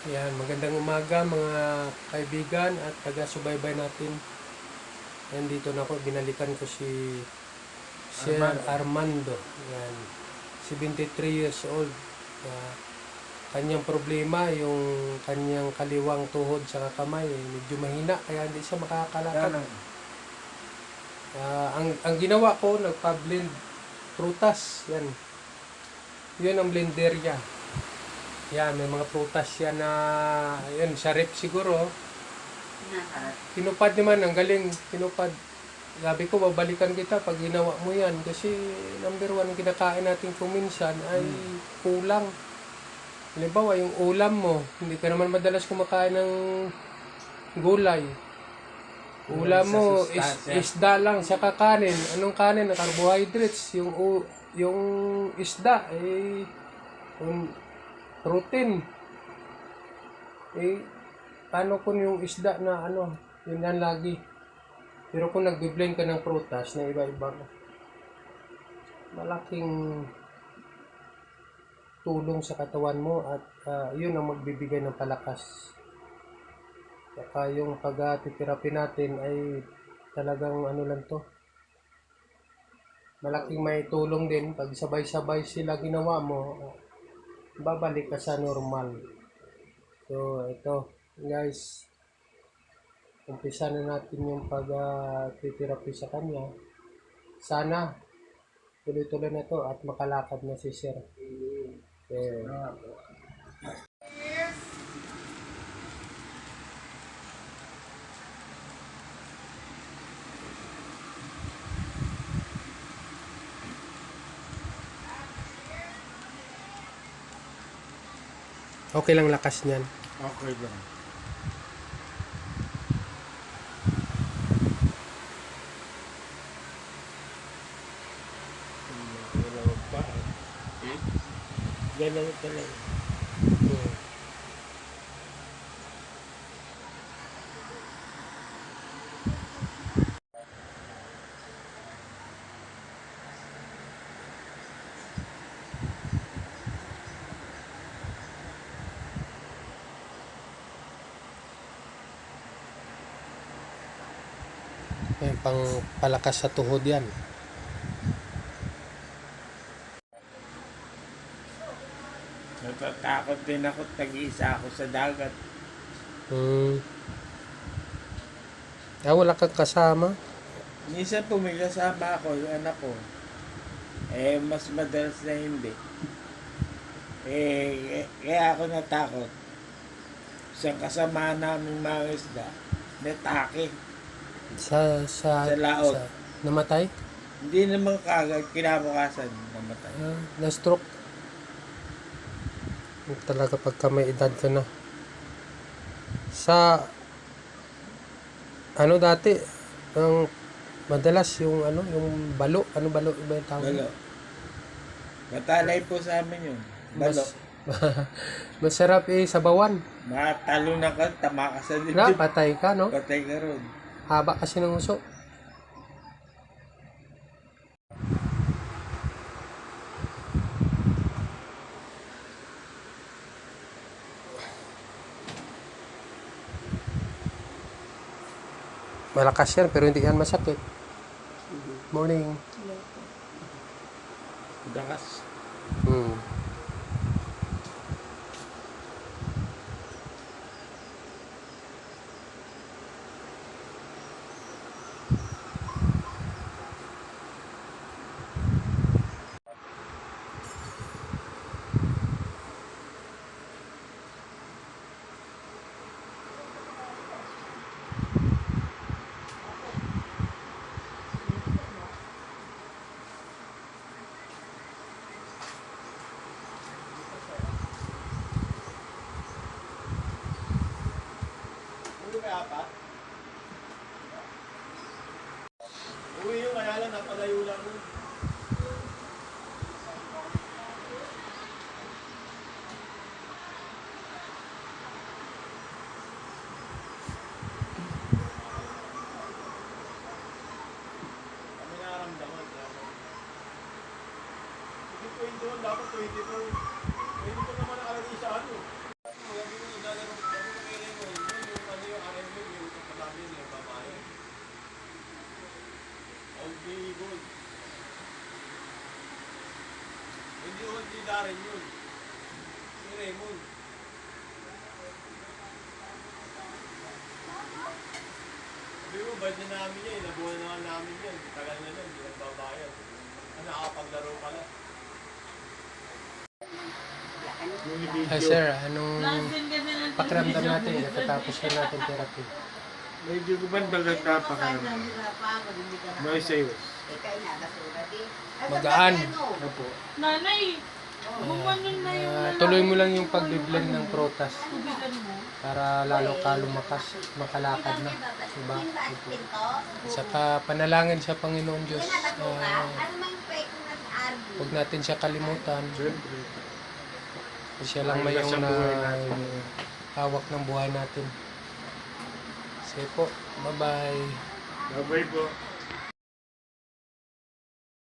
Yan, magandang umaga mga kaibigan at taga-subaybay natin. Yan, dito na ako, binalikan ko si Sir Armando. Yan, 73 years old. Kanyang problema, yung kanyang kaliwang tuhod sa kamay, medyo mahina, kaya hindi siya makakalakad. Ang ginawa ko, nagpa-blend prutas. Yan, yun ang blender niya. Yan, may mga prutas yan na, yan, sa rep siguro. Tinupad naman, ang galing, tinupad. Sabi ko, babalikan kita pag ginawa mo yan. Kasi number one, kinakain natin kuminsan ay kulang. Halimbawa, yung ulam mo, hindi ka naman madalas kumakain ng gulay. Ulam mo, isda lang, saka kanin. Anong kanin? Na carbohydrates. Yung isda, protein. Paano kung yung isda na yun yan lagi. Pero kung nagbi-blend ka ng prutas na iba-iba, malaking tulong sa katawan mo at yun ang magbibigay ng palakas. Saka yung pag-therapy natin ay talagang lang to. Malaking may tulong din pag sabay-sabay sila ginawa mo, babalik ka sa normal. So ito guys, umpisa na natin yung pag-therapy sa kanya. Sana tuloy-tuloy na to at makalakad na si Sir. Okay lang lakas niyan. Okay lang. Wala pa. Ganun talaga. Yan, pang palakas sa tuhod yan. Natatakot din ako, tag-isa ako sa dagat. Wala kang kasama? Minsan po may kasama ako, yung anak ko. Mas madalas na hindi. Kaya ako natakot. Isang kasama namin mga isda, natake. Sa laot. Namatay? Hindi naman kagad, kinabukasan namatay. Na-stroke? Talaga pagka may edad ka na. Sa dati ang madalas yung yung balo, balo iba yung tawag? Balo. Matalay po sa amin yun. Balo. Masarap sabawan. Matalo na ka, tama ka sa Na, dibdib. patay ka, no? Patay ka ron. Haba kasi ng uso. Malakas yan, pero hindi yan masakit. Morning. Dakas. Uwi yung kaya lang, napalayo lang mo. Kami nararamdaman. Hindi 21, dapat 22. 22 naman nakalagay sa ano. Magandang Binabayad na namin yan. Nabuhay na nga namin yan. Tagal na yan. Hindi nagbabayad. Nakapaglaro ka lang. Yung video. Sir, anong pakiramdam natin? Nakatapos na natin therapy. Medyo gumanda ka pa ka naman. Maayos. Magaan. Opo. Nanay, gumanon na yung Tuloy mo lang yung pagbiblend ng prutas tubigan mo. para lalo ka lumakas, makalakad na. Diba? Saka panalangin sa Panginoon Diyos. Huwag natin siya kalimutan. Siyempre. Siya lang may yung hawak ng buhay natin. Sige po. Bye-bye. Bye-bye po.